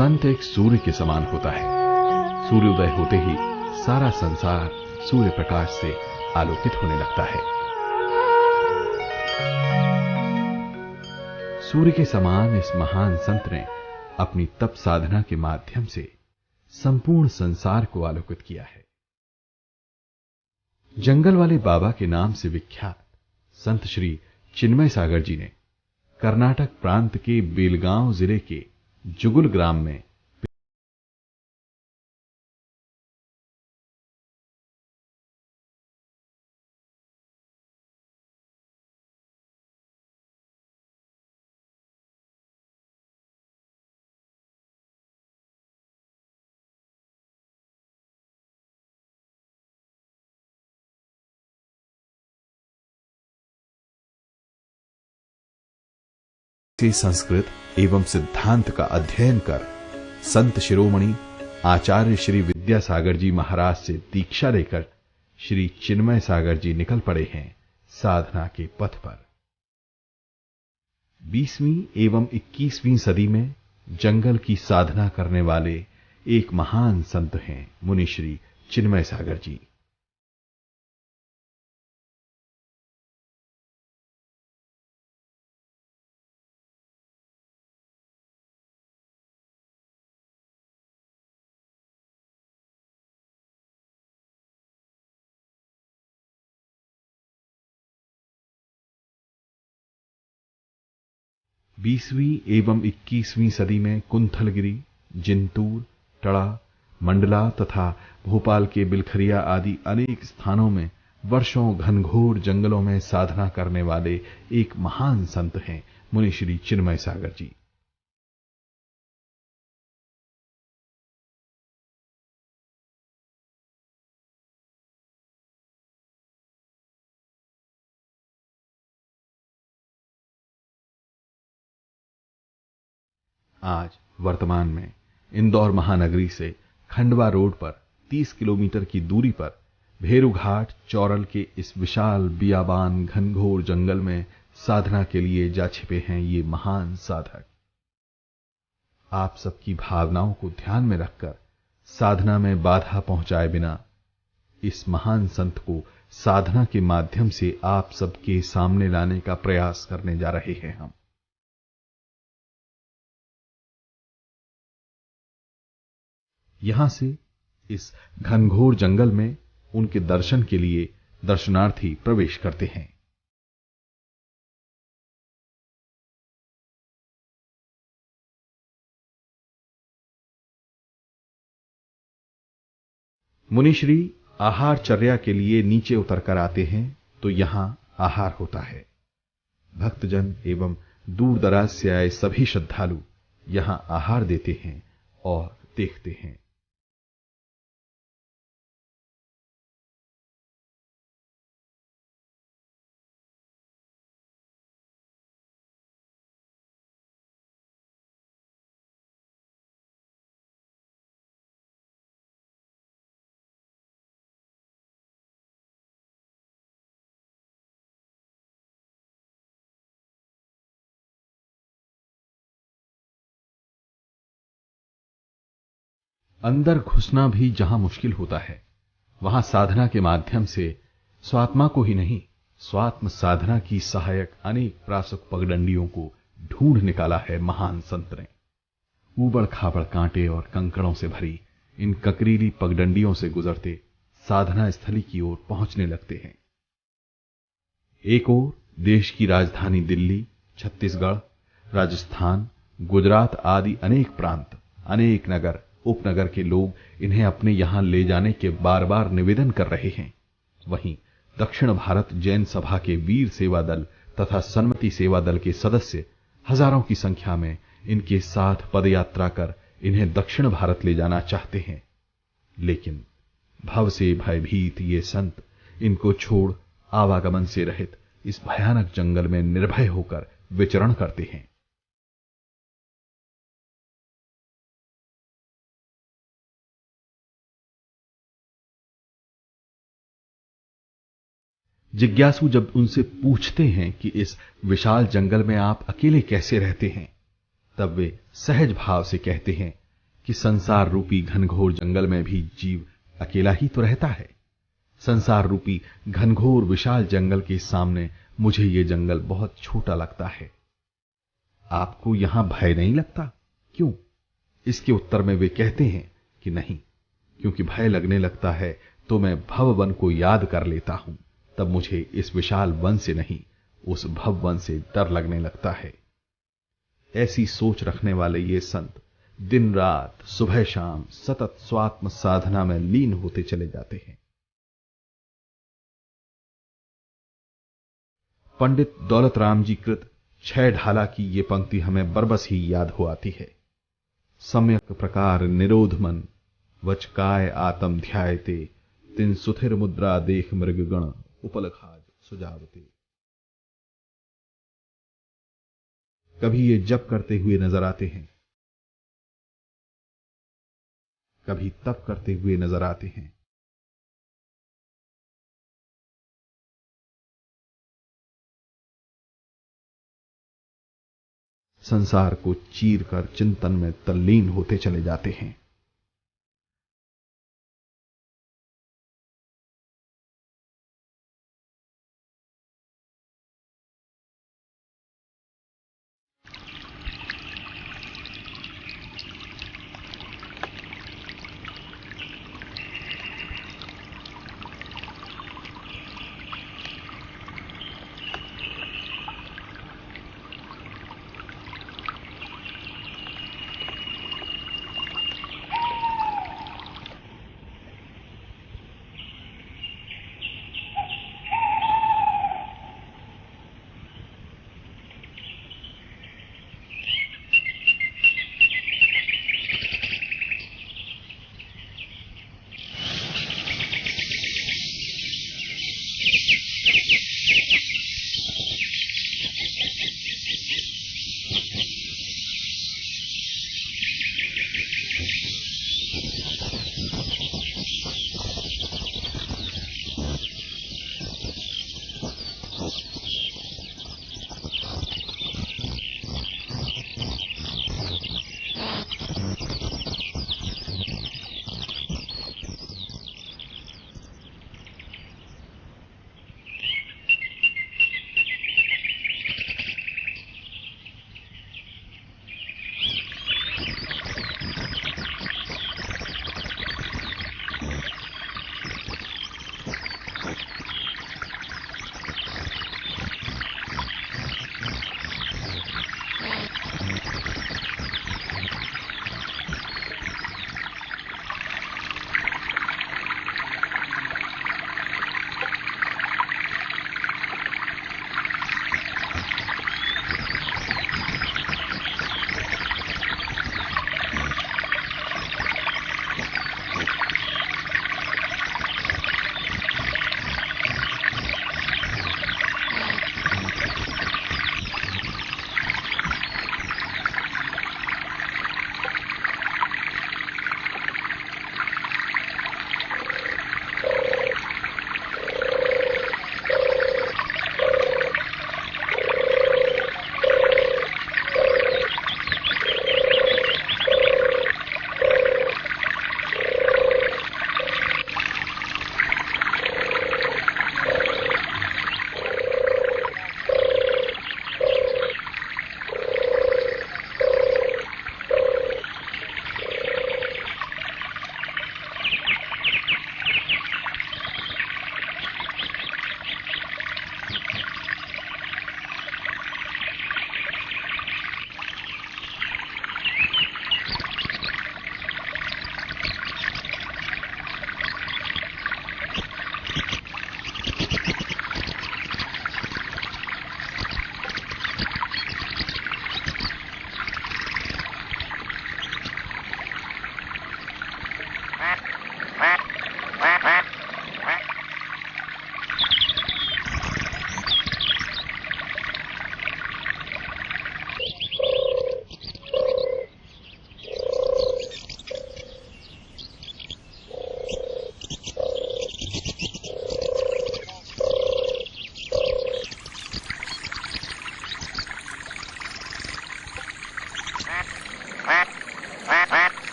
संत एक सूर्य के समान होता है। सूर्योदय होते ही सारा संसार सूर्य प्रकाश से आलोकित होने लगता है। सूर्य के समान इस महान संत ने अपनी तप साधना के माध्यम से संपूर्ण संसार को आलोकित किया है। जंगल वाले बाबा के नाम से विख्यात संत श्री चिन्मय सागर जी ने कर्नाटक प्रांत के बेलगांव जिले के जुगुल ग्राम में संस्कृत एवं सिद्धांत का अध्ययन कर संत शिरोमणि आचार्य श्री विद्यासागर जी महाराज से दीक्षा लेकर श्री चिन्मय सागर जी निकल पड़े हैं साधना के पथ पर। 20वीं एवं 21वीं सदी में जंगल की साधना करने वाले एक महान संत हैं मुनि श्री चिन्मय सागर जी। बीसवीं एवं 21वीं सदी में कुंथलगिरी, जिंतूर, टड़ा, मंडला तथा भोपाल के बिलखरिया आदि अनेक स्थानों में वर्षों घनघोर जंगलों में साधना करने वाले एक महान संत हैं मुनि श्री चिन्मय सागर जी। आज वर्तमान में इंदौर महानगरी से खंडवा रोड पर 30 किलोमीटर की दूरी पर भेरूघाट चौरल के इस विशाल बियाबान घनघोर जंगल में साधना के लिए जा छिपे हैं ये महान साधक। आप सबकी भावनाओं को ध्यान में रखकर साधना में बाधा पहुंचाए बिना इस महान संत को साधना के माध्यम से आप सबके सामने लाने का प्रयास करने जा रहे हैं हम। यहां से इस घनघोर जंगल में उनके दर्शन के लिए दर्शनार्थी प्रवेश करते हैं। मुनिश्री आहारचर्या के लिए नीचे उतरकर आते हैं तो यहां आहार होता है। भक्तजन एवं दूर दराज से आए सभी श्रद्धालु यहां आहार देते हैं और देखते हैं। अंदर घुसना भी जहां मुश्किल होता है, वहां साधना के माध्यम से स्वात्मा को ही नहीं, स्वात्म साधना की सहायक अनेक प्रासुक पगडंडियों को ढूंढ निकाला है महान संत ने। ऊबड़ खाबड़ कांटे और कंकड़ों से भरी इन ककरीली पगडंडियों से गुजरते साधना स्थली की ओर पहुंचने लगते हैं। एक ओर देश की राजधानी दिल्ली, छत्तीसगढ़, राजस्थान, गुजरात आदि अनेक प्रांत, अनेक नगर, उपनगर के लोग इन्हें अपने यहां ले जाने के बार बार निवेदन कर रहे हैं। वहीं दक्षिण भारत जैन सभा के वीर सेवा दल तथा सन्मति सेवा दल के सदस्य हजारों की संख्या में इनके साथ पदयात्रा कर इन्हें दक्षिण भारत ले जाना चाहते हैं। लेकिन भव से भयभीत ये संत इनको छोड़ आवागमन से रहित इस भयानक जंगल में निर्भय होकर विचरण करते हैं। जिज्ञासु जब उनसे पूछते हैं कि इस विशाल जंगल में आप अकेले कैसे रहते हैं, तब वे सहज भाव से कहते हैं कि संसार रूपी घनघोर जंगल में भी जीव अकेला ही तो रहता है। संसार रूपी घनघोर विशाल जंगल के सामने मुझे ये जंगल बहुत छोटा लगता है। आपको यहां भय नहीं लगता? क्यों? इसके उत्तर में वे कहते हैं कि नहीं, क्योंकि भय लगने लगता है तो मैं भव वन को याद कर लेता हूं, तब मुझे इस विशाल वन से नहीं, उस भव वन से डर लगने लगता है। ऐसी सोच रखने वाले ये संत दिन रात सुबह शाम सतत स्वात्म साधना में लीन होते चले जाते हैं। पंडित दौलत राम जी कृत छह ढाला की ये पंक्ति हमें बरबस ही याद हो आती है। सम्यक प्रकार निरोध मन वचकाय आत्म ध्यायते, तिन सुथिर मुद्रा देख मृगगण उपलखाज सुजावते। कभी ये जप करते हुए नजर आते हैं, कभी तप करते हुए नजर आते हैं। संसार को चीर कर चिंतन में तल्लीन होते चले जाते हैं।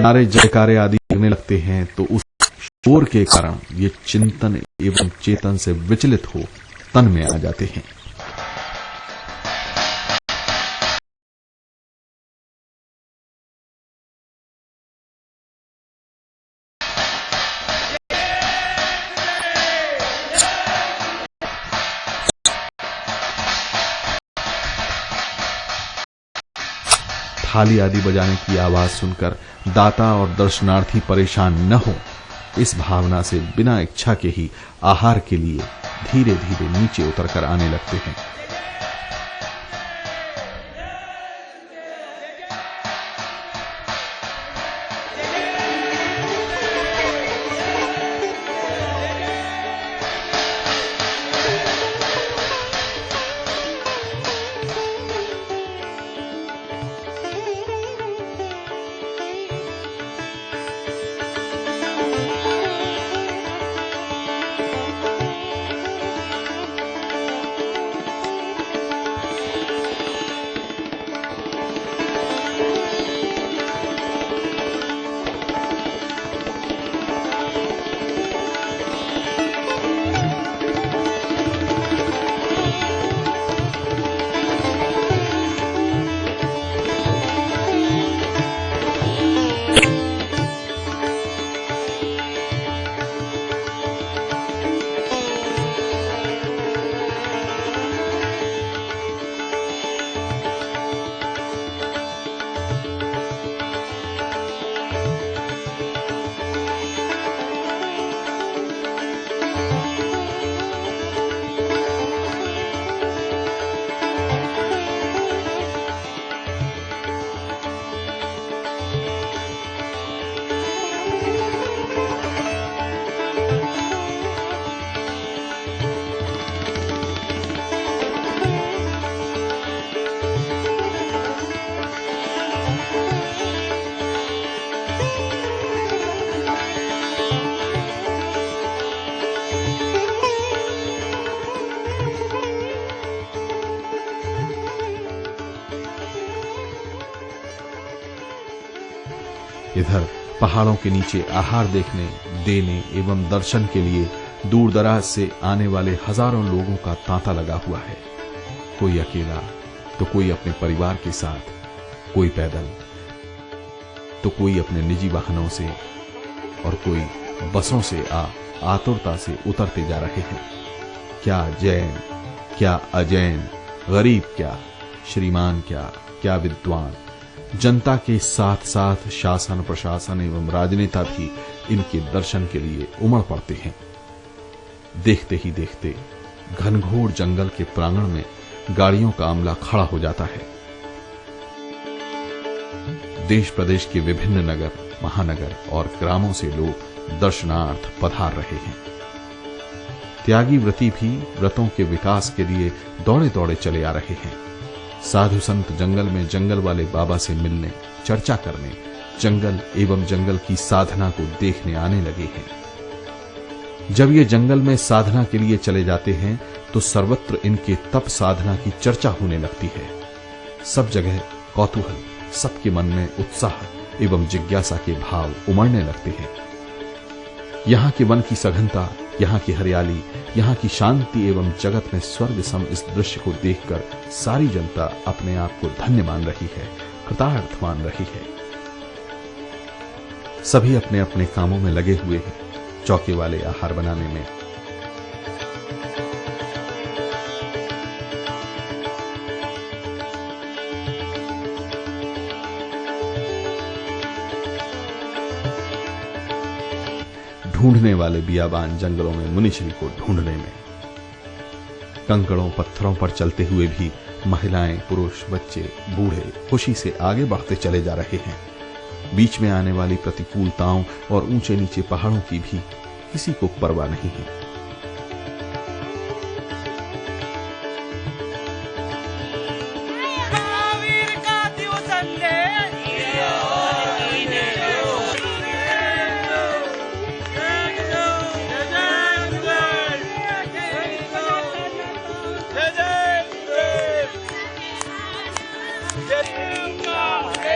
नारे जयकारे आदि लगने लगते हैं तो उस शोर के कारण ये चिंतन एवं चेतन से विचलित हो तन में आ जाते हैं। थाली आदि बजाने की आवाज सुनकर दाता और दर्शनार्थी परेशान न हो, इस भावना से बिना इच्छा के ही आहार के लिए धीरे धीरे नीचे उतरकर आने लगते हैं। इधर पहाड़ों के नीचे आहार देखने, देने एवं दर्शन के लिए दूर दराज से आने वाले हजारों लोगों का तांता लगा हुआ है। कोई अकेला, तो कोई अपने परिवार के साथ, कोई पैदल, तो कोई अपने निजी वाहनों से और कोई बसों से आतुरता से उतरते जा रहे हैं। क्या जैन, क्या अजैन, गरीब क्या, श्रीमान क्या विद्वान, जनता के साथ साथ शासन प्रशासन एवं राजनेता भी इनके दर्शन के लिए उमड़ पड़ते हैं। देखते ही देखते घनघोर जंगल के प्रांगण में गाड़ियों का अमला खड़ा हो जाता है। देश प्रदेश के विभिन्न नगर, महानगर और ग्रामों से लोग दर्शनार्थ पधार रहे हैं। त्यागी व्रती भी व्रतों के विकास के लिए दौड़े दौड़े चले आ रहे हैं। साधु संत जंगल में जंगल वाले बाबा से मिलने, चर्चा करने, जंगल एवं जंगल की साधना को देखने आने लगे हैं। जब ये जंगल में साधना के लिए चले जाते हैं तो सर्वत्र इनके तप साधना की चर्चा होने लगती है। सब जगह कौतूहल, सबके मन में उत्साह एवं जिज्ञासा के भाव उमड़ने लगते हैं। यहाँ के वन की सघनता, यहाँ की हरियाली, यहाँ की शांति एवं जगत में स्वर्ग सम इस दृश्य को देखकर सारी जनता अपने आप को धन्य मान रही है, कृतार्थ मान रही है। सभी अपने अपने कामों में लगे हुए हैं, चौके वाले आहार बनाने में, ढूंढने वाले बियाबान जंगलों में मुनिश्री को ढूंढने में। कंकड़ों पत्थरों पर चलते हुए भी महिलाएं, पुरुष, बच्चे, बूढ़े खुशी से आगे बढ़ते चले जा रहे हैं। बीच में आने वाली प्रतिकूलताओं और ऊंचे नीचे पहाड़ों की भी किसी को परवाह नहीं है।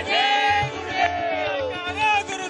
जय गुरुदेव, जय गुरुदेव,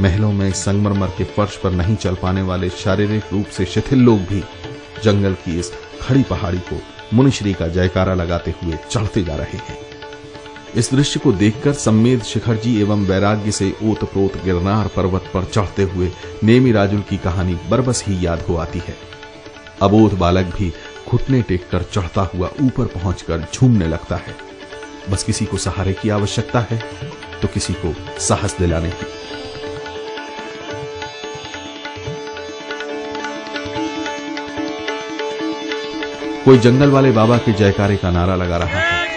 महलों में संगमरमर के फर्श पर नहीं चल पाने वाले शारीरिक रूप से शिथिल लोग भी जंगल की इस खड़ी पहाड़ी को मुनिश्री का जयकारा लगाते हुए चढ़ते जा रहे हैं। इस दृश्य को देखकर सम्मेद शिखर जी एवं वैराग्य से ओतप्रोत गिरनार पर्वत पर चढ़ते हुए नेमी राजुल की कहानी बरबस ही याद हो आती है। अबोध बालक भी घुटने टेककर चढ़ता हुआ ऊपर पहुंचकर झूमने लगता है। बस किसी को सहारे की आवश्यकता है तो किसी को साहस दिलाने की। कोई जंगल वाले बाबा के जयकारे का नारा लगा रहा है,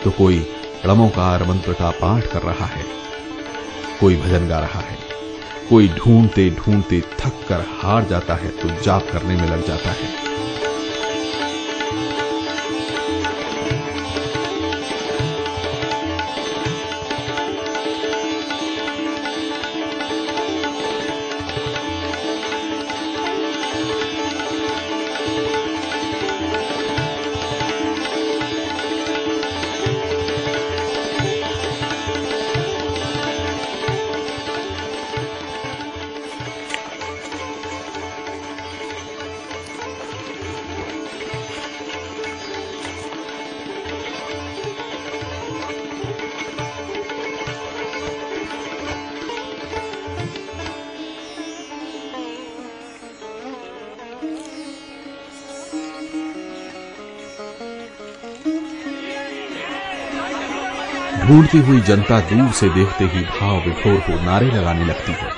तो कोई णमोकार मंत्र का पाठ कर रहा है, कोई भजन गा रहा है, कोई ढूंढते ढूंढते थक कर हार जाता है तो जाप करने में लग जाता है। ढूंढती हुई जनता दूर से देखते ही भाव विभोर हो नारे लगाने लगती है।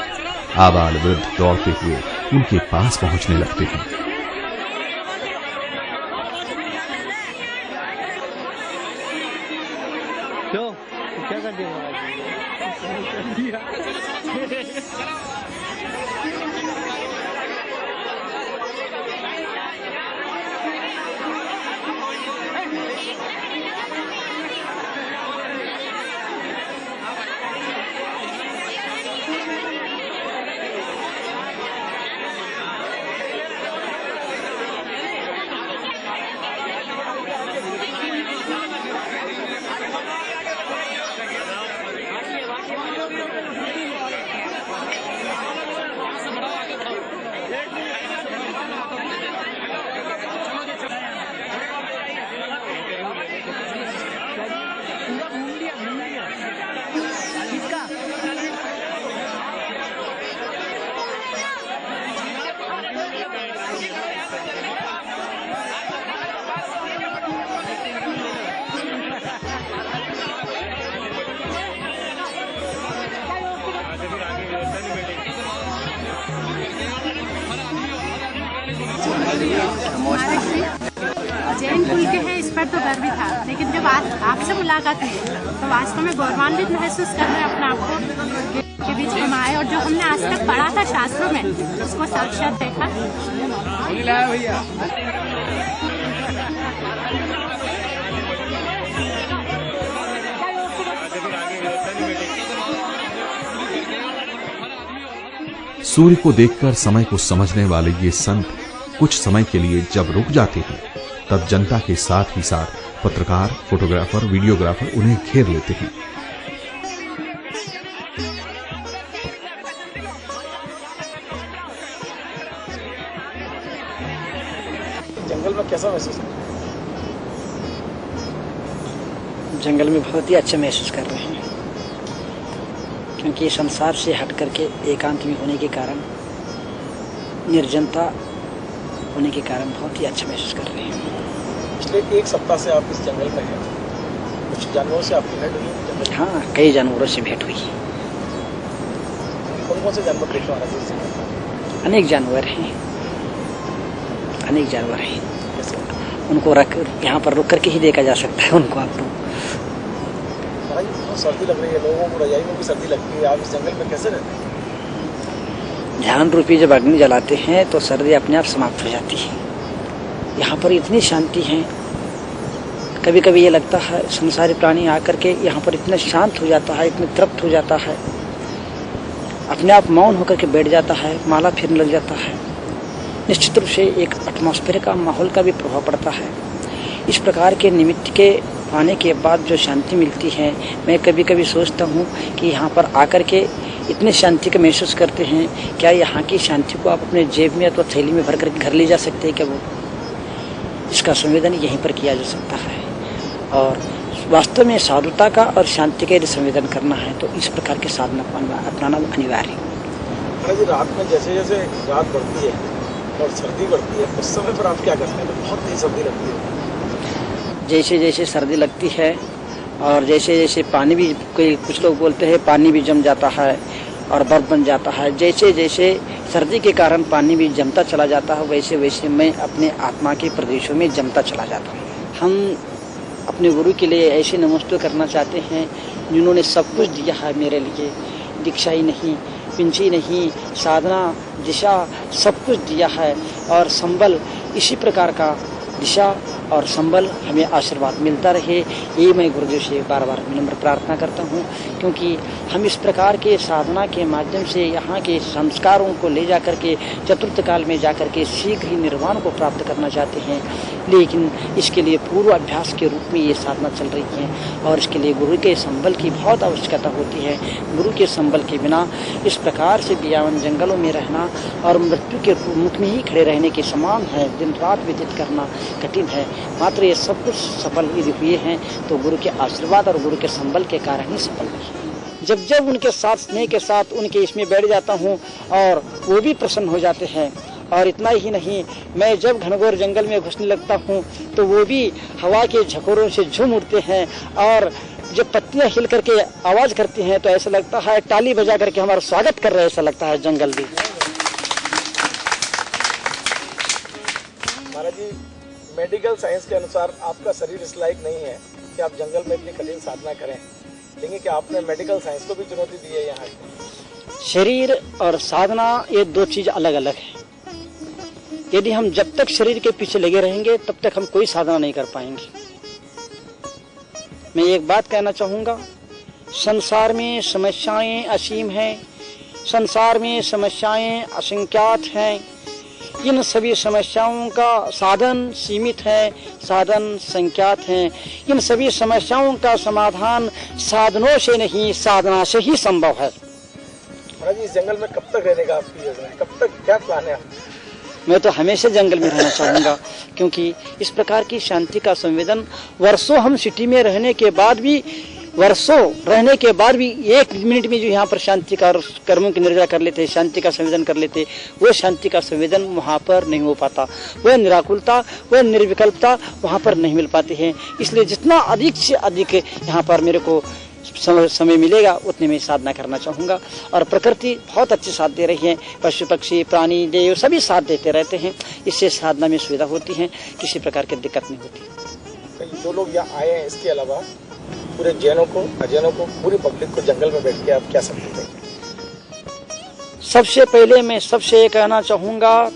आबाल वृद्ध दौड़ते हुए उनके पास पहुंचने लगते हैं। क्यों क्या कर दिया? जैन कुल के हैं इस पर तो गर्व ही था, लेकिन जब आपसे मुलाकात हुई तो वास्तव में गौरवान्वित महसूस कर रहे हैं अपने आप को के बीच हम आए और जो हमने आज तक पढ़ा था शास्त्रों में उसको साक्षात देखा। सूर्य को देखकर समय को समझने वाले ये संत कुछ समय के लिए जब रुक जाते हैं तब जनता के साथ ही साथ पत्रकार, फोटोग्राफर, वीडियोग्राफर उन्हें घेर लेते हैं। जंगल में कैसा महसूस कर? जंगल में बहुत ही अच्छा महसूस कर रहे हैं, क्योंकि संसार से हट करके एकांत में होने के कारण, निर्जनता होने के कारण बहुत ही अच्छा महसूस कर रहे हैं। पिछले एक सप्ताह से आप इस जंगल में हैं, कुछ जानवरों से आपकी भेंट हुई? हाँ, कई जानवरों से भेंट हुई। कौन कौन से जानवर देखे आ रहे हैं? अनेक जानवर हैं, अनेक जानवर हैं। उनको यहाँ पर रुक करके ही देखा जा सकता है उनको। आप तो सर्दी लग रही है, लोगों को रजाई में भी सर्दी लगती है, आप इस जंगल में कैसे रहते हैं? ध्यान रूपी जब अग्नि जलाते हैं तो सर्दी अपने आप समाप्त हो जाती है। यहाँ पर इतनी शांति है, कभी कभी ये लगता है संसारी प्राणी आकर के यहाँ पर इतना शांत हो जाता है, इतना तृप्त हो जाता है, अपने आप मौन होकर के बैठ जाता है, माला फिरने लग जाता है। निश्चित रूप से एक एटमॉस्फेयर का, माहौल का भी प्रभाव पड़ता है। इस प्रकार के निमित्त के आने के बाद जो शांति मिलती है, मैं कभी कभी सोचता हूँ कि यहाँ पर आकर के इतने शांति का महसूस करते हैं, क्या यहाँ की शांति को आप अपने जेब में अथवा थैली में भर कर घर ले जा सकते हैं क्या? वो इसका संवेदन यहीं पर किया जा सकता है। और वास्तव में साधुता का और शांति का यदि संवेदन करना है तो इस प्रकार के साधना अपनाना अनिवार्य है। रात में जैसे जैसे रात बढ़ती है और सर्दी बढ़ती है, उस समय पर आप क्या करते हैं? तो बहुत तेज सर्दी लगती है। जैसे जैसे सर्दी लगती है और जैसे जैसे पानी भी, कुछ लोग बोलते हैं पानी भी जम जाता है और बर्फ बन जाता है, जैसे जैसे सर्दी के कारण पानी भी जमता चला जाता है, वैसे वैसे मैं अपने आत्मा के प्रदेशों में जमता चला जाता हूँ। हम अपने गुरु के लिए ऐसे नमस्ते करना चाहते हैं जिन्होंने सब कुछ दिया है मेरे लिए। दीक्षा ही नहीं, पिंची नहीं, साधना, दिशा, सब कुछ दिया है। और संबल, इसी प्रकार का दिशा और संबल हमें आशीर्वाद मिलता रहे, ये मैं गुरुदेव से बार बार विनम्र प्रार्थना करता हूँ। क्योंकि हम इस प्रकार के साधना के माध्यम से यहाँ के संस्कारों को ले जाकर के चतुर्थ काल में जाकर के शीघ्र ही निर्वाण को प्राप्त करना चाहते हैं, लेकिन इसके लिए पूर्व अभ्यास के रूप में ये साधना चल रही है और इसके लिए गुरु के संबल की बहुत आवश्यकता होती है। गुरु के संबल के बिना इस प्रकार से बियावन जंगलों में रहना और मृत्यु के मुख में ही खड़े रहने के समान है। दिन रात व्यतीत करना कठिन है। मात्र ये सब कुछ सफल यदि हुए हैं तो गुरु के आशीर्वाद और गुरु के संबल के कारण ही सफल हुए। जब जब उनके साथ, स्नेह के साथ उनके इसमें बैठ जाता हूँ और वो भी प्रसन्न हो जाते हैं। और इतना ही नहीं, मैं जब घनघोर जंगल में घुसने लगता हूँ तो वो भी हवा के झकोरों से झूम उठते हैं और जब पत्तियां हिल करके आवाज करती हैं तो ऐसा लगता है ताली बजा करके हमारा स्वागत कर रहे हैं, ऐसा लगता है जंगल भी। महाराज जी, मेडिकल साइंस के अनुसार आपका शरीर इस लायक नहीं है कि आप जंगल में इतनी कठिन साधना करें, लेकिन कि आपने मेडिकल साइंस को भी चुनौती दी है यहाँ। शरीर और साधना ये दो चीज अलग अलग है। यदि हम जब तक शरीर के पीछे लगे रहेंगे तब तक हम कोई साधना नहीं कर पाएंगे। मैं एक बात कहना चाहूंगा, संसार में समस्याएं असीम हैं, संसार में समस्याएं असंख्यात हैं। इन सभी समस्याओं का साधन सीमित है, साधन संख्यात हैं। इन सभी समस्याओं का समाधान साधनों से नहीं, साधना से ही संभव है। महाराज जी, इस जंगल में कब तक रहने का आपकी योजना है? कब तक, क्या प्लान है? मैं तो हमेशा जंगल में रहना चाहूंगा, क्योंकि इस प्रकार की शांति का संवेदन वर्षों हम सिटी में रहने के बाद भी, एक मिनट में जो यहाँ पर शांति का कर्मों की निर्जा कर लेते, शांति का संवेदन कर लेते, वो शांति का संवेदन वहाँ पर नहीं हो पाता। वह निराकुलता, वह निर्विकल्पता वहाँ पर नहीं मिल पाती है। इसलिए जितना अधिक से अधिक यहाँ पर मेरे को समय मिलेगा उतने में साधना करना चाहूँगा। और प्रकृति बहुत अच्छे साथ दे रही है, पशु पक्षी प्राणी देव सभी साथ देते रहते हैं। इससे साधना में सुविधा होती है, किसी प्रकार की दिक्कत नहीं होती। जो लोग यहाँ आए हैं, इसके अलावा पूरे जैनों को, अजैनों को, पूरी पब्लिक को जंगल में बैठ के आप क्या समझते हैं? सबसे पहले मैं सबसे ये कहना चाहूँगा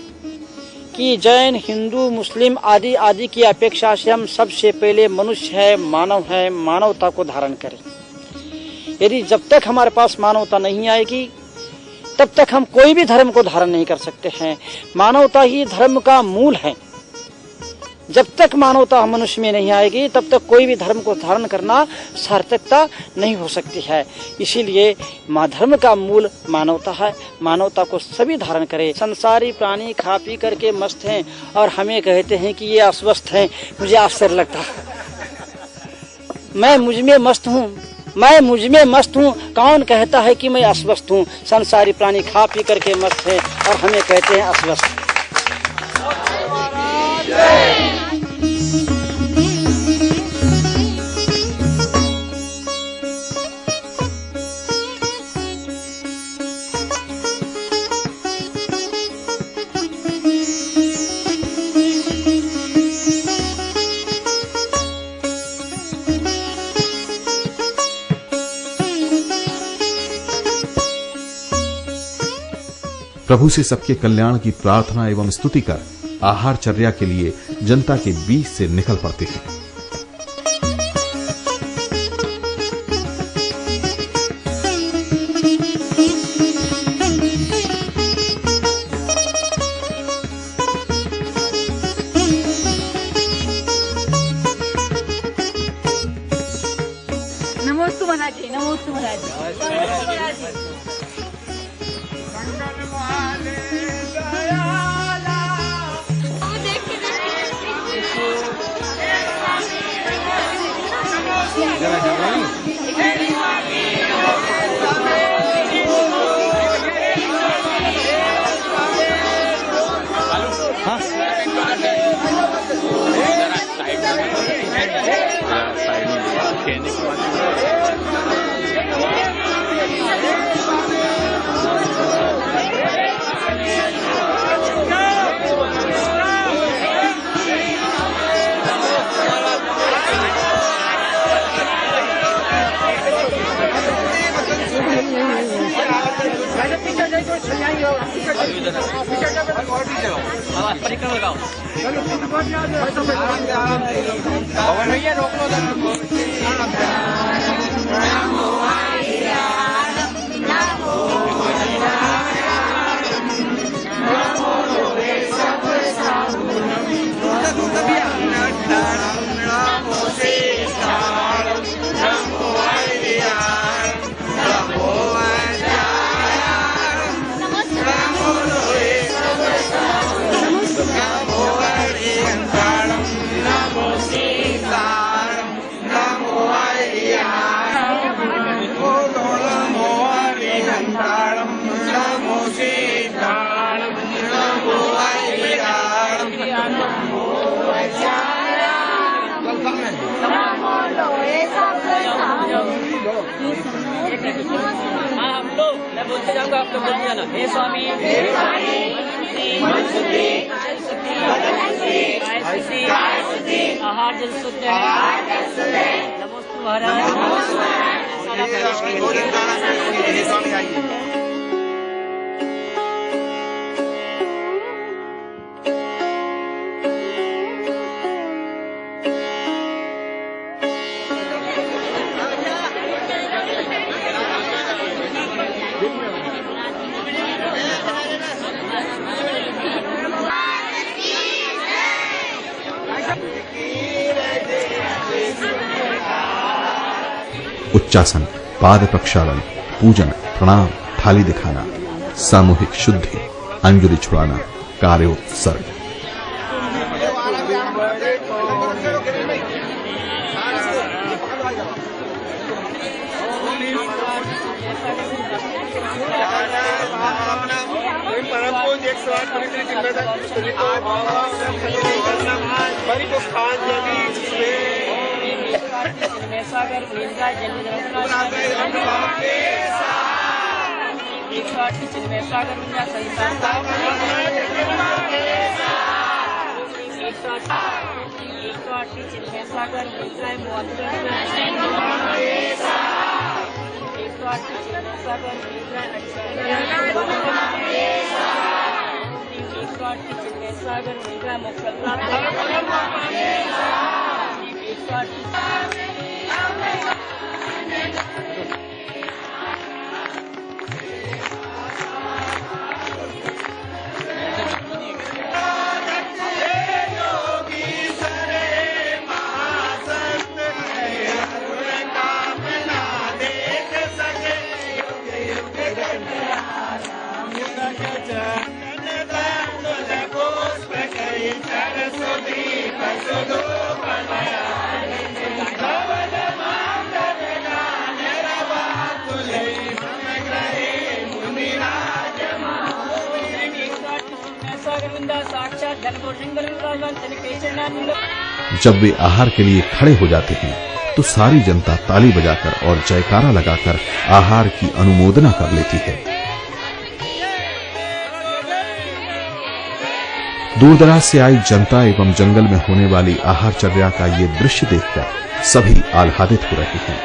कि जैन, हिंदू, मुस्लिम आदि आदि की अपेक्षा से हम सबसे पहले मनुष्य है, मानव है, मानवता को धारण करें। यदि जब तक हमारे पास मानवता नहीं आएगी तब तक हम कोई भी धर्म को धारण नहीं कर सकते हैं। मानवता ही धर्म का मूल है। जब तक मानवता मनुष्य में नहीं आएगी तब तक कोई भी धर्म को धारण करना सार्थकता नहीं हो सकती है। इसीलिए धर्म का मूल मानवता है। मानवता को सभी धारण करें। संसारी प्राणी खा पी करके मस्त हैं और हमें कहते हैं कि ये अस्वस्थ हैं। मुझे आश्चर्य लगता है। मैं मुझ में मस्त हूँ। कौन कहता है कि मैं अस्वस्थ हूँ? संसारी प्राणी खा पी करके मस्त हैं और हमें कहते हैं अस्वस्थ। प्रभु से सबके कल्याण की प्रार्थना एवं स्तुति कर आहारचर्या के लिए जनता के बीच से निकल पड़ते हैं। परिक्रम लगाओ। हाँ हम लोग, मैं बोलते जाऊंगा, आप लोग बोलते जाना। हे स्वामी, आहार जल शुद्ध है, नमोस्तु महाराज। उच्चासन, पाद प्रक्षालन, पूजन, प्रणाम, थाली दिखाना, सामूहिक शुद्धि, अंजलि छुड़ाना, कार्योत्सर्ग। सागर नीलगा जल एक चिन्मय सागर मिला सहिता चिन्मय सागर मिला सागर चिन्मय सागर मिला मोक्ष जब वे आहार के लिए खड़े हो जाते हैं तो सारी जनता ताली बजाकर और जयकारा लगाकर आहार की अनुमोदना कर लेती है। दूरदराज से आई जनता एवं जंगल में होने वाली आहारचर्या का ये दृश्य देखकर सभी आह्लादित हो रहे हैं।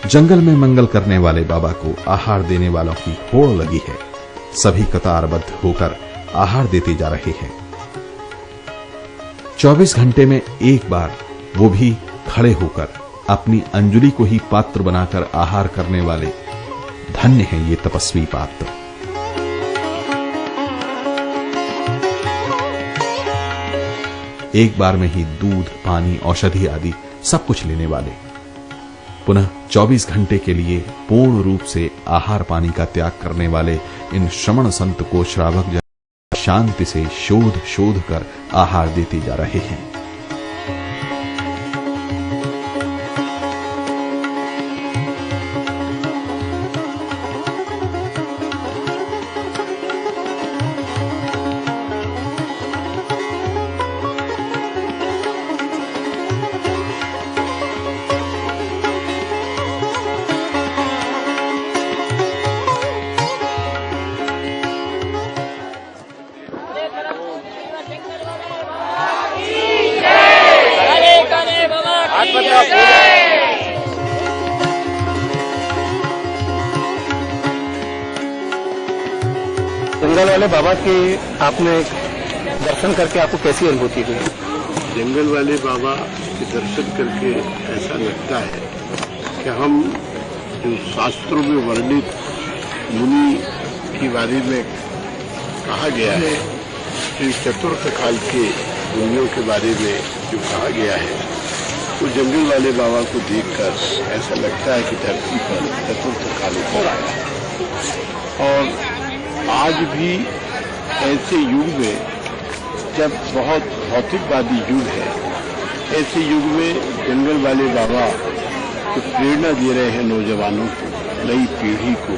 जंगल में मंगल करने वाले बाबा को आहार देने वालों की होड़ लगी है। सभी कतारबद्ध होकर आहार देते जा रहे हैं। 24 घंटे में एक बार, वो भी खड़े होकर, अपनी अंजलि को ही पात्र बनाकर आहार करने वाले धन्य हैं ये तपस्वी पात्र। एक बार में ही दूध, पानी, औषधि आदि सब कुछ लेने वाले। पुनः 24 घंटे के लिए पूर्ण रूप से आहार पानी का त्याग करने वाले इन श्रमण संत को श्रावक जन शांति से शोध कर आहार देते जा रहे हैं। जंगल वाले बाबा के आपने दर्शन करके आपको कैसी अनुभूति हुई? जंगल वाले बाबा के दर्शन करके ऐसा लगता है कि हम जो शास्त्रों में वर्णित मुनि के बारे में कहा गया है, कि चतुर्थ काल के मुनियों के बारे में जो कहा गया है, तो जंगल वाले बाबा को देखकर ऐसा लगता है कि धरती पर चतुर्थ काल उतर आया है। और आज भी ऐसे युग में, जब बहुत भौतिकवादी युग है, ऐसे युग में जंगल वाले बाबा तो प्रेरणा दे रहे हैं नौजवानों को, नई पीढ़ी को,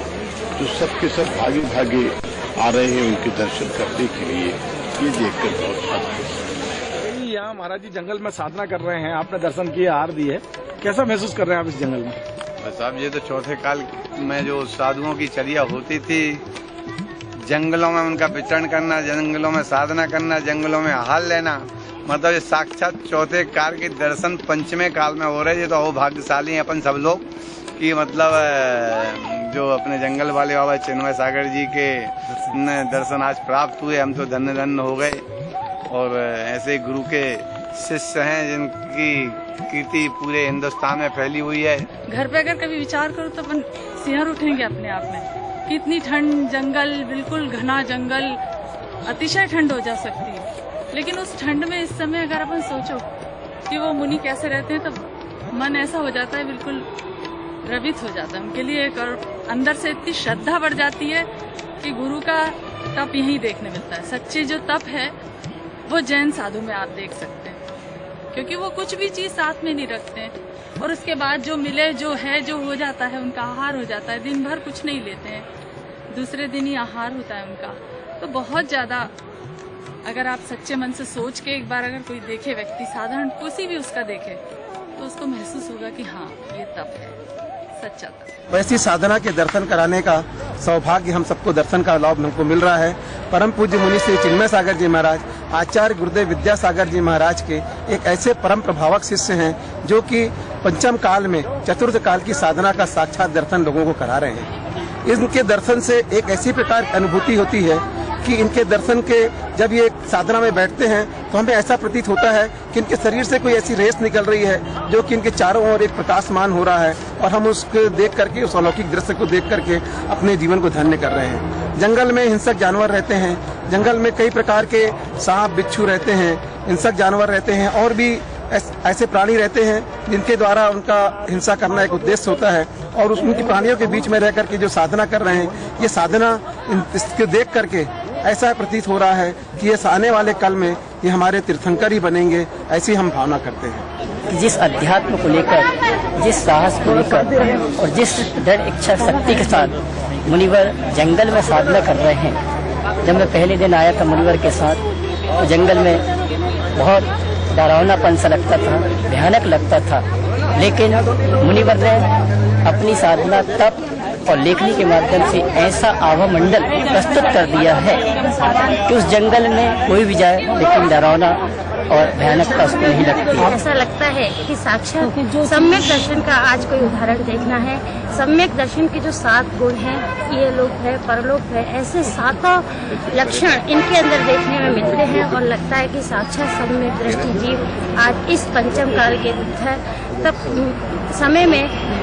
जो सबके सब भागे भागे आ रहे हैं उनके दर्शन करने के लिए। ये देखकर बहुत अच्छा। यहाँ महाराज जी जंगल में साधना कर रहे हैं, आपने दर्शन किए, हार दी है, कैसा महसूस कर रहे हैं आप इस जंगल में? साहब ये तो चौथे काल में जो साधुओं की चर्या होती थी, जंगलों में उनका विचरण करना, जंगलों में साधना करना, जंगलों में आहार लेना, मतलब ये साक्षात चौथे काल के दर्शन पंचमे काल में हो रहे हैं। ये तो अहोभाग्यशाली हैं अपन सब लोग कि मतलब जो अपने जंगल वाले बाबा चिन्मय सागर जी के दर्शन आज प्राप्त हुए, हम तो धन्य धन्य हो गए। और ऐसे गुरु के शिष्य हैं जिनकी कीर्ति पूरे हिंदुस्तान में फैली हुई है। घर पे अगर कभी विचार करो तो अपन सिहर उठेंगे अपने आप में। कितनी ठंड, जंगल, बिल्कुल घना जंगल, अतिशय ठंड हो जा सकती है, लेकिन उस ठंड में इस समय अगर अपन सोचो कि वो मुनि कैसे रहते हैं, तो मन ऐसा हो जाता है, बिल्कुल द्रवित हो जाता है उनके लिए। एक और अंदर से इतनी श्रद्धा बढ़ जाती है कि गुरु का तप यहीं देखने मिलता है। सच्चे जो तप है वो जैन साधु में आप देख सकते हैं, क्योंकि वो कुछ भी चीज साथ में नहीं रखते हैं, और उसके बाद जो मिले, जो है, जो हो जाता है, उनका आहार हो जाता है। दिन भर कुछ नहीं लेते हैं, दूसरे दिन ही आहार होता है उनका। तो बहुत ज्यादा अगर आप सच्चे मन से सोच के एक बार अगर कोई देखे, व्यक्ति साधारण किसी भी उसका देखे, तो उसको महसूस होगा कि हाँ, ये तप है, सच्चा तप। वैसी साधना के दर्शन कराने का सौभाग्य हम सबको, दर्शन का लाभ हमको मिल रहा है। परम पूज्य मुनि श्री चिन्मय सागर जी महाराज, आचार्य गुरुदेव विद्यासागर जी महाराज के एक ऐसे परम प्रभावक शिष्य हैं जो कि पंचम काल में चतुर्थ काल की साधना का साक्षात दर्शन लोगों को करा रहे हैं। इनके दर्शन से एक ऐसी प्रकार की अनुभूति होती है कि इनके दर्शन के जब ये साधना में बैठते हैं तो हमें ऐसा प्रतीत होता है कि इनके शरीर से कोई ऐसी रेस निकल रही है जो कि इनके चारों ओर एक प्रकाशमान हो रहा है, और हम उसको देख करके, उस अलौकिक दृश्य को देख करके अपने जीवन को धन्य कर रहे हैं। जंगल में हिंसक जानवर रहते हैं, जंगल में कई प्रकार के सांप बिच्छू रहते हैं, हिंसक जानवर रहते हैं, और भी ऐसे प्राणी रहते हैं जिनके द्वारा उनका हिंसा करना एक उद्देश्य होता है। और उनकी प्राणियों के बीच में रह करके जो साधना कर रहे हैं, ये साधना इसके देख करके ऐसा प्रतीत हो रहा है कि ये आने वाले कल में ये हमारे तीर्थंकर ही बनेंगे, ऐसी हम भावना करते हैं। जिस अध्यात्म को लेकर, जिस साहस को लेकर और जिस दृढ़ इच्छा शक्ति के साथ मुनिवर जंगल में साधना कर रहे हैं। जब मैं पहले दिन आया था मुनिवर के साथ, तो जंगल में बहुत डरावनापन सा लगता था, भयानक लगता था, लेकिन मुनिवर ने अपनी साधना, तप और लेखनी के माध्यम से ऐसा आभा मंडल प्रस्तुत कर दिया है कि उस जंगल में कोई भी जाए लेकिन डरावना और भयानकता उसको नहीं लगती। ऐसा लगता है कि साक्षात सम्यक दर्शन का आज कोई उदाहरण देखना है। सम्यक दर्शन के जो 7 गुण हैं, ये लोक है, परलोक है, ऐसे 7 लक्षण इनके अंदर देखने में मिलते हैं, और लगता है कि साक्षात सम्यक दृष्टि जीव आज इस पंचम काल के तब समय में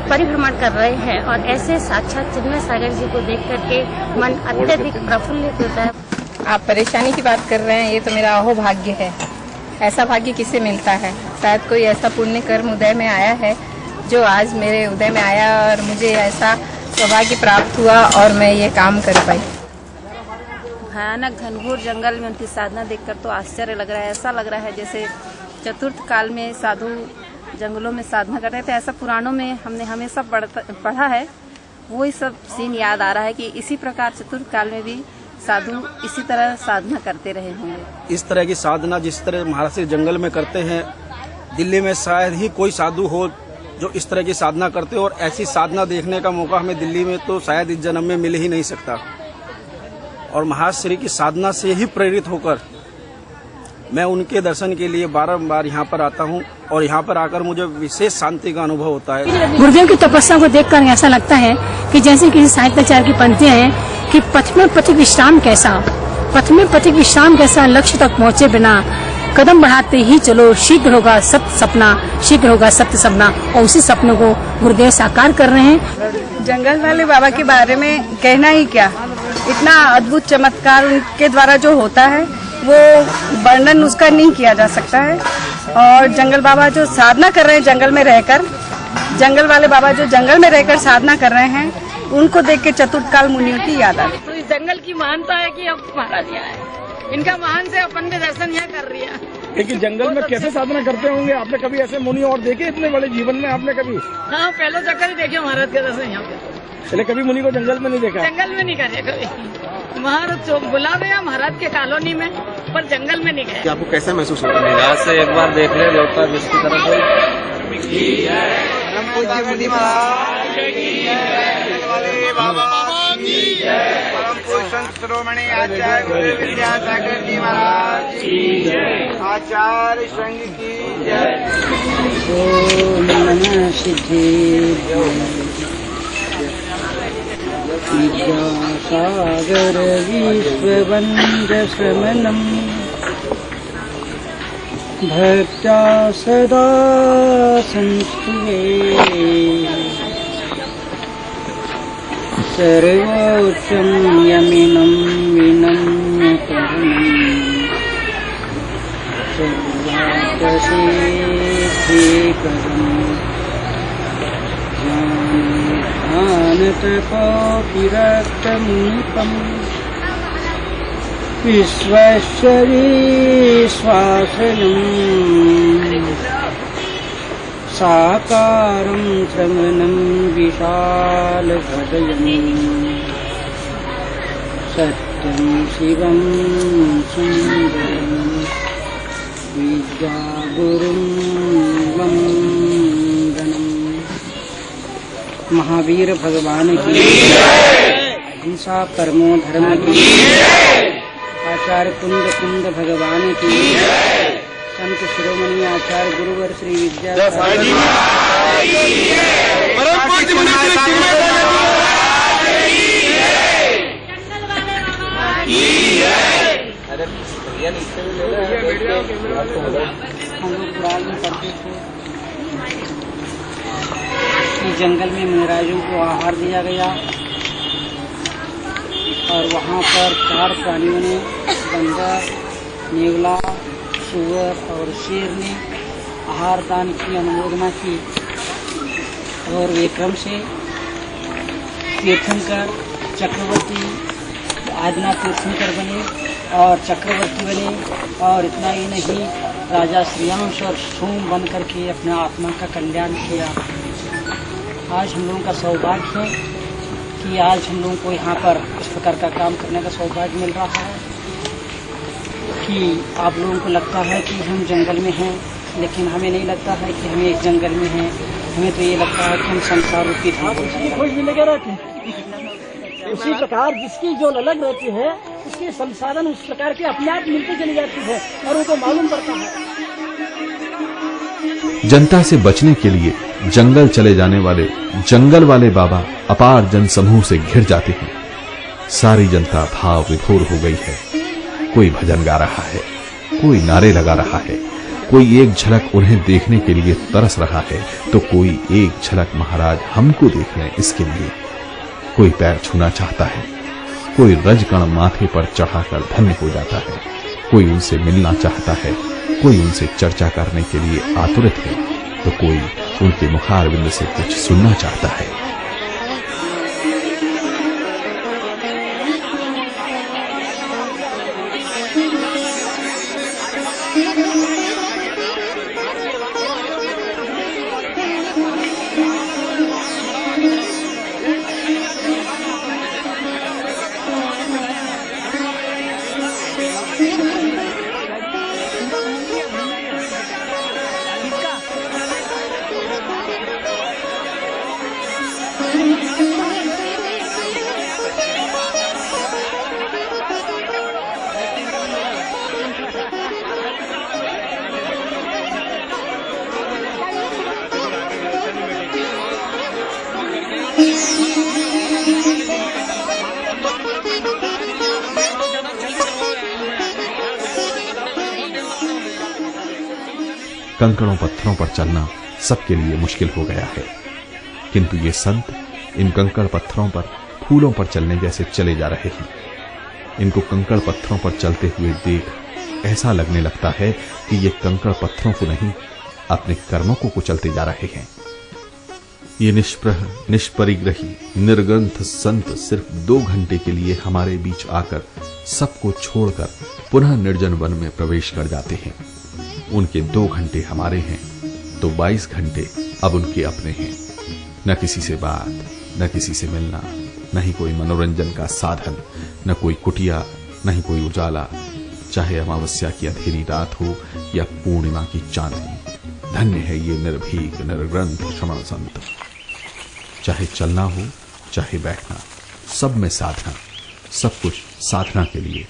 परिभ्रमण कर रहे हैं, और ऐसे साक्षात चिन्मय सागर जी को देख करके मन अत्यधिक प्रफुल्लित होता है। आप परेशानी की बात कर रहे हैं, ये तो मेरा अहोभाग्य है। ऐसा भाग्य किसे मिलता है? शायद कोई ऐसा पुण्य कर्म उदय में आया है जो आज मेरे उदय में आया, और मुझे ऐसा सौभाग्य प्राप्त हुआ और मैं ये काम कर पाई। भयानक घनघोर जंगल में उनकी साधना देखकर तो आश्चर्य लग रहा है। ऐसा लग रहा है जैसे चतुर्थ काल में साधु जंगलों में साधना कर रहे थे। ऐसा पुराणों में हमने हमेशा पढ़ा है, वही सब सीन याद आ रहा है कि इसी प्रकार चतुर्थ काल में भी साधु इसी तरह साधना करते रहे होंगे। इस तरह की साधना जिस तरह महाराष्ट्र जंगल में करते हैं, दिल्ली में शायद ही कोई साधु हो जो इस तरह की साधना करते हो, और ऐसी साधना देखने का मौका हमें दिल्ली में तो शायद इस जन्म में मिल ही नहीं सकता। और महाश्री की साधना से ही प्रेरित होकर मैं उनके दर्शन के लिए बारंबार यहाँ पर आता हूँ, और यहाँ पर आकर मुझे विशेष शांति का अनुभव होता है। गुरुदेव की तपस्या को देखकर ऐसा लगता है कि जैसे किसी साहित्याचार्य की पंक्तियां हैं कि पथ में पथिक विश्राम कैसा, पथ में पथिक विश्राम कैसा, लक्ष्य तक पहुँचे बिना कदम बढ़ाते ही चलो, शीघ्र होगा सत्य सपना, शीघ्र होगा सत्य सपना। और उसी सपनों को गुरुदेव साकार कर रहे हैं। जंगल वाले बाबा के बारे में कहना ही क्या, इतना अद्भुत चमत्कार उनके द्वारा जो होता है वो वर्णन उसका नहीं किया जा सकता है। और जंगल बाबा जो साधना कर रहे हैं जंगल में रहकर, जंगल वाले बाबा जो जंगल में रहकर साधना कर रहे हैं, उनको देख के चतुर्थकाल मुनियों की याद आती है। तो इस जंगल की महानता है कि अब महाराज यहाँ है, इनका महान से अपन भी दर्शन यहाँ कर रही है। लेकिन जंगल में कैसे साधना करते होंगे? आपने कभी ऐसे मुनि और देखे इतने बड़े जीवन में? आपने कभी? हाँ, पहले चक्कर ही देखे महाराज के दर्शन यहाँ पे। चले कभी मुनि को जंगल में नहीं देखा? जंगल में नहीं करे कभी। महाराज बुला दिया महाराज के कॉलोनी में, पर जंगल में नहीं गए। आपको कैसा महसूस होता है? निगाह से एक बार देख ले लोटा जिसकी तरफ श्रोमणी आचार्य विद्यासागर जी महाराज की जय, आचार्य संघ की जय। ओम नमः सिद्धेभ्यो विद्यासागर विश्ववन्द्य शमनम् भक्त्या सदा संस्तुते सर्वोच्चं यमिनं विनम्य करुणं ज्ञानतपोऽपिरक्तमुनिपम् विश्वस्य विश्वासनं साकारं श्रवणं विशालहृदयं सत्यं शिवं सुन्दरं विद्यागुरुं वन्दनं। महावीर भगवान की हिंसा परमो धर्म की, आचार्य कुंद भगवान की, संत शिरोमणि आचार्य गुरुवर श्री विद्यासागर कि जंगल में मुनिराजों को आहार दिया गया और वहाँ पर 4 प्राणियों ने, बंदर, नेवला, सुअर और शेर ने आहार दान की अनुमोदना की। और वे क्रम से तीर्थंकर, चक्रवर्ती, आदिनाथ तीर्थंकर बने और चक्रवर्ती बने। और इतना ही नहीं, राजा श्रेयांश और सोम बन करके अपने आत्मा का कल्याण किया। आज हम लोगों का सौभाग्य है कि आज हम लोगों को यहाँ पर इस प्रकार का काम करने का सौभाग्य मिल रहा है कि आप लोगों को लगता है कि हम जंगल में हैं, लेकिन हमें नहीं लगता है कि हम एक जंगल में हैं। हमें तो ये लगता है कि हम संसार रूपी धाम खोज भी लगे रहते हैं। उसी प्रकार जिसकी जो ललक रहती है, उसके संसाधन उस प्रकार के अपने आप मिलते चली जाती है और उनको मालूम पड़ता है। जनता से बचने के लिए जंगल चले जाने वाले जंगल वाले बाबा अपार जन समूह से घिर जाते हैं। सारी जनता भाव विभोर हो गई है। कोई भजन गा रहा है, कोई नारे लगा रहा है, कोई एक झलक उन्हें देखने के लिए तरस रहा है, तो कोई एक झलक महाराज हमको देख लें इसके लिए। कोई पैर छूना चाहता है, कोई रजकण माथे पर चढ़ाकर धन्य हो जाता है, कोई उनसे मिलना चाहता है, कोई उनसे चर्चा करने के लिए आतुरित है, तो कोई उनके मुखारविंद से कुछ सुनना चाहता है। कंकड़ों पत्थरों पर चलना सबके लिए मुश्किल हो गया है, किंतु ये संत इन कंकड़ पत्थरों पर फूलों पर चलने जैसे चले जा रहे हैं। इनको कंकड़ पत्थरों पर चलते हुए देख ऐसा लगने लगता है कि ये कंकड़ पत्थरों को नहीं, अपने कर्मों को कुचलते जा रहे हैं। ये निष्प्रह, निष्परिग्रही, निर्ग्रंथ संत सिर्फ 2 घंटे के लिए हमारे बीच आकर सबको छोड़कर पुनः निर्जन वन में प्रवेश कर जाते हैं। उनके 2 घंटे हमारे हैं तो 22 घंटे अब उनके अपने हैं। न किसी से बात, न किसी से मिलना, न ही कोई मनोरंजन का साधन, न कोई कुटिया, न ही कोई उजाला, चाहे अमावस्या की अंधेरी रात हो या पूर्णिमा की चांदनी। धन्य है ये निर्भीक निर्ग्रंथ श्रमण संत। चाहे चलना हो चाहे बैठना, सब में साधना, सब कुछ साधना के लिए,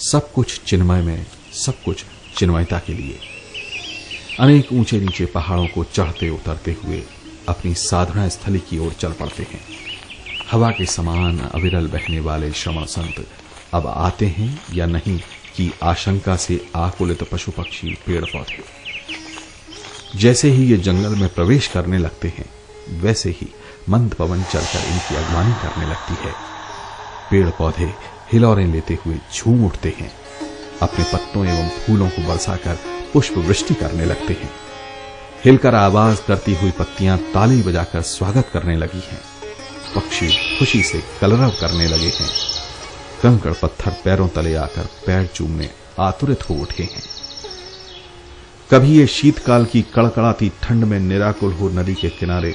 सब कुछ चिन्मय में, सब कुछ चिन्मयता के लिए। अनेक ऊंचे नीचे पहाड़ों को चढ़ते उतरते हुए अपनी साधना स्थली की ओर चल पड़ते हैं। हवा के समान अविरल बहने वाले श्रमण संत अब आते हैं या नहीं की आशंका से आकुलित पशु पक्षी पेड़ पौधे। जैसे ही ये जंगल में प्रवेश करने लगते हैं वैसे ही मंद पवन चलकर इनकी अगवानी करने लगती है। पेड़ पौधे हिलौरें लेते हुए झूम उठते हैं, अपने पत्तों एवं फूलों को बरसाकर पुष्प वृष्टि करने लगते हैं। हिलकर आवाज करती हुई पत्तियां ताली बजाकर स्वागत करने लगी हैं। पक्षी खुशी से कलरव करने लगे हैं। कंकड़ पत्थर पैरों तले आकर पैर चूमने आतुरित हो उठे हैं। कभी ये शीतकाल की कड़कड़ाती ठंड में निराकुल हो नदी के किनारे,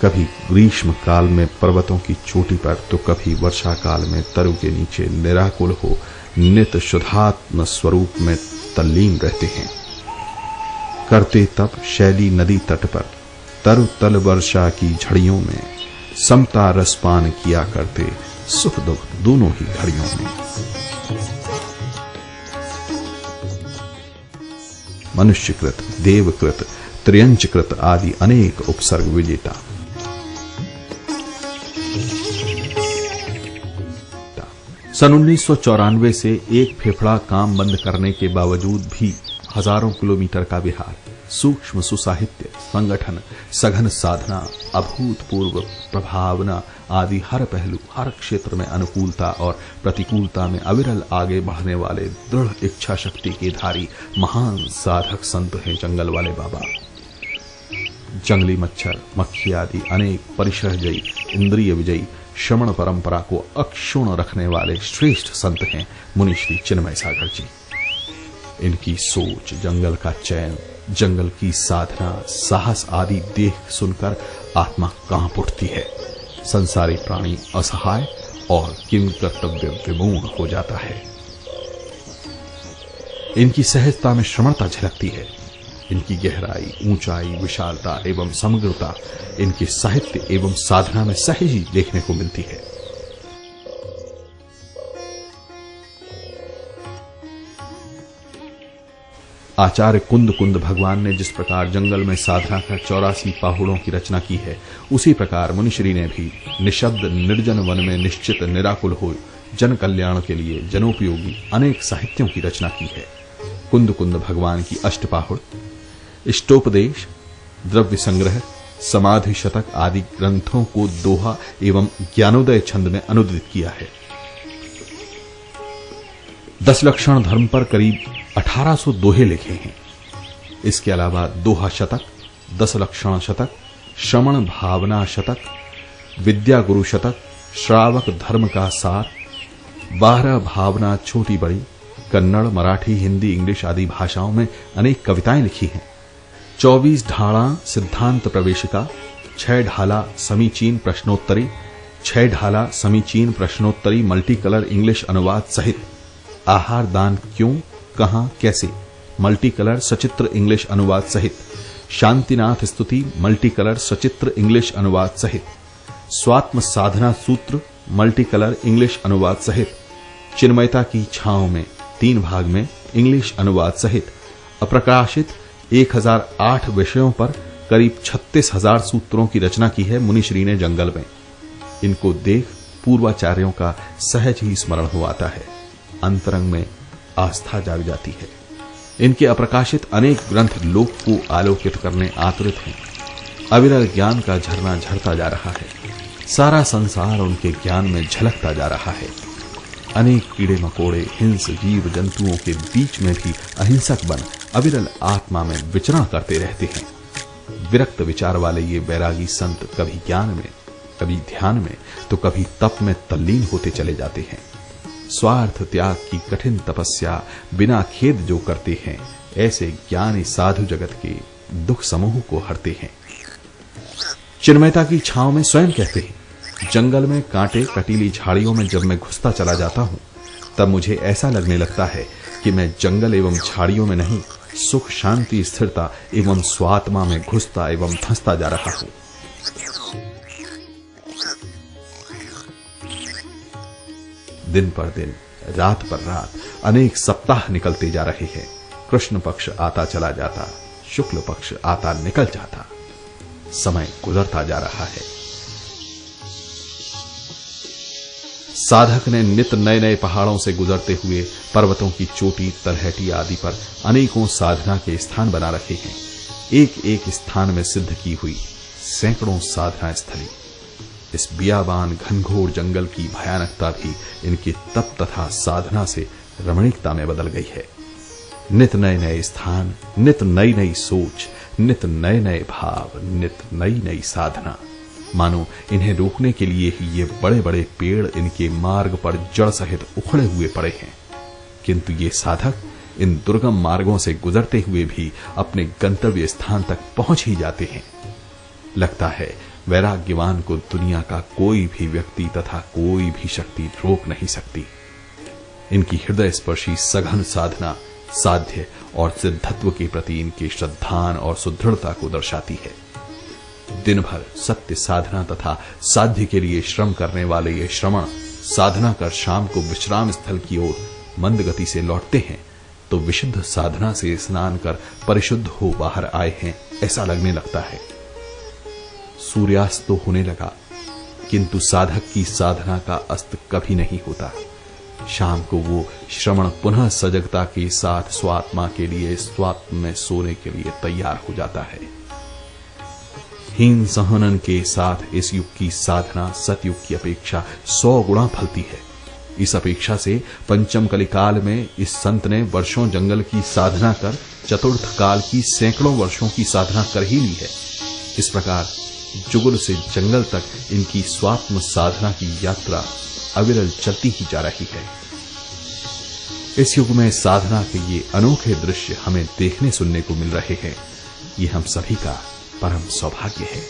कभी ग्रीष्म काल में पर्वतों की चोटी पर, तो कभी वर्षा काल में तरु के नीचे निराकुल हो नित शुद्धात्म स्वरूप में तल्लीन रहते हैं। करते तप शैली नदी तट पर तरु तल वर्षा की झड़ियों में समता रसपान किया करते, सुख दुख दोनों ही घड़ियों में। मनुष्यकृत, देवकृत, त्र्यंचकृत आदि अनेक उपसर्ग विजेता। सन 1994 से एक फेफड़ा काम बंद करने के बावजूद भी हजारों किलोमीटर का विहार, सूक्ष्म सुसाहित्य, संगठन, सघन साधना, अभूतपूर्व प्रभावना आदि हर पहलू, हर क्षेत्र में अनुकूलता और प्रतिकूलता में अविरल आगे बढ़ने वाले दृढ़ इच्छा शक्ति के धारी महान साधक संत हैं जंगल वाले बाबा। जंगली मच्छर, मक्खी आदि अनेक परिसरजयी, इंद्रिय विजयी श्रमण परंपरा को अक्षुण्ण रखने वाले श्रेष्ठ संत हैं मुनि श्री चिन्मय सागर जी। इनकी सोच, जंगल का चयन, जंगल की साधना, साहस आदि देख सुनकर आत्मा कांप उठती है। संसारी प्राणी असहाय और किम कर्तव्य विमूढ़ हो जाता है। इनकी सहजता में श्रमणता झलकती है। इनकी गहराई, ऊंचाई, विशालता एवं समग्रता इनके साहित्य एवं साधना में सहज ही देखने को मिलती है। आचार्य कुंद कुंद भगवान ने जिस प्रकार जंगल में साधना कर 84 पाहुड़ों की रचना की है, उसी प्रकार मुनिश्री ने भी निशब्द निर्जन वन में निश्चित निराकुल हो जन कल्याण के लिए जनोपयोगी अनेक साहित्यों की रचना की है। कुंद कुंद भगवान की अष्टपाहुड़, इष्टोपदेश, द्रव्य संग्रह, समाधि शतक आदि ग्रंथों को दोहा एवं ज्ञानोदय छंद में अनुदित किया है। 10 लक्षण धर्म पर करीब 1800 दोहे लिखे हैं। इसके अलावा दोहा शतक, 10 लक्षण शतक, श्रमण भावना शतक, विद्या गुरु शतक, श्रावक धर्म का सार, 12 भावना छोटी बड़ी, कन्नड़, मराठी, हिंदी, इंग्लिश आदि भाषाओं में अनेक कविताएं लिखी हैं। 24 ढाला सिद्धांत प्रवेशिका, 6 ढाला समीचीन प्रश्नोत्तरी, 6 ढाला समीचीन प्रश्नोत्तरी मल्टी कलर इंग्लिश अनुवाद सहित आहार दान क्यों, कहां, कैसे मल्टी कलर सचित्र इंग्लिश अनुवाद सहित, शांतिनाथ स्तुति मल्टी कलर सचित्र इंग्लिश अनुवाद सहित, स्वात्म साधना सूत्र मल्टी कलर इंग्लिश अनुवाद सहित, चिन्मयता की छांव में 3 भाग में इंग्लिश अनुवाद सहित अप्रकाशित 1008 विषयों पर करीब 36,000 सूत्रों की रचना की है मुनिश्री ने जंगल में। इनको देख पूर्वाचार्यों का सहज ही स्मरण हो आता है, अंतरंग में आस्था जाग जाती है। इनके अप्रकाशित अनेक ग्रंथ लोक को आलोकित करने आतुरित हैं। अविरल ज्ञान का झरना झरता जा रहा है। सारा संसार उनके ज्ञान में झलकता जा रहा है। अनेक कीड़े मकोड़े, हिंस, जीव जंतुओं के बीच में भी अहिंसक बन अविरल आत्मा में विचरण करते रहते हैं। विरक्त विचार वाले ये बैरागी संत कभी ज्ञान में, कभी ध्यान में, तो कभी तप में तल्लीन होते चले जाते हैं। स्वार्थ त्याग की कठिन तपस्या बिना खेद जो करते हैं, ऐसे ज्ञानी साधु जगत के दुख समूह को हरते हैं। चिन्मयता की छांव में स्वयं कहते हैं, जंगल में कांटे कटीली झाड़ियों में जब मैं घुसता चला जाता हूं, तब मुझे ऐसा लगने लगता है कि मैं जंगल एवं झाड़ियों में नहीं, सुख शांति स्थिरता एवं स्वात्मा में घुसता एवं धंसता जा रहा हूं। दिन पर दिन, रात पर रात अनेक सप्ताह निकलते जा रहे हैं। कृष्ण पक्ष आता चला जाता, शुक्ल पक्ष आता निकल जाता, समय गुजरता जा रहा है। साधक ने नित नए नए पहाड़ों से गुजरते हुए पर्वतों की चोटी, तलहटी आदि पर अनेकों साधना के स्थान बना रखे हैं। एक एक स्थान में सिद्ध की हुई सैकड़ों साधना स्थली। इस बियाबान घनघोर जंगल की भयानकता भी इनके तप तथा साधना से रमणीकता में बदल गई है। नित नए नए स्थान, नित नई नई सोच, नित नए नए भाव, नित नई नई साधना। मानो इन्हें रोकने के लिए ही ये बड़े बड़े पेड़ इनके मार्ग पर जड़ सहित उखड़े हुए पड़े हैं। किंतु ये साधक इन दुर्गम मार्गों से गुजरते हुए भी अपने गंतव्य स्थान तक पहुंच ही जाते हैं। लगता है वैराग्यवान को दुनिया का कोई भी व्यक्ति तथा कोई भी शक्ति रोक नहीं सकती। इनकी हृदय स्पर्शी सघन साधना साध्य और सिद्धत्व के प्रति इनके श्रद्धान और सुदृढ़ता को दर्शाती है। दिन भर सत्य साधना तथा साध्य के लिए श्रम करने वाले ये श्रमण साधना कर शाम को विश्राम स्थल की ओर मंद गति से लौटते हैं तो विशुद्ध साधना से स्नान कर परिशुद्ध हो बाहर आए हैं ऐसा लगने लगता है। सूर्यास्त तो होने लगा, किंतु साधक की साधना का अस्त कभी नहीं होता। शाम को वो श्रमण पुनः सजगता के साथ स्वात्मा के लिए स्वात्म में सोने के लिए तैयार हो जाता है। हीन सहनन के साथ इस युग की साधना सतयुग की अपेक्षा 100 गुणा फलती है। इस अपेक्षा से पंचम कलिकाल में इस संत ने वर्षों जंगल की साधना कर चतुर्थ काल की सैकड़ों वर्षों की साधना कर ही ली है। इस प्रकार जुगुल से जंगल तक इनकी स्वात्म साधना की यात्रा अविरल चलती ही जा रही है। इस युग में साधना के ये अनोखे दृश्य हमें देखने सुनने को मिल रहे हैं। ये हम सभी का परम सौभाग्य है।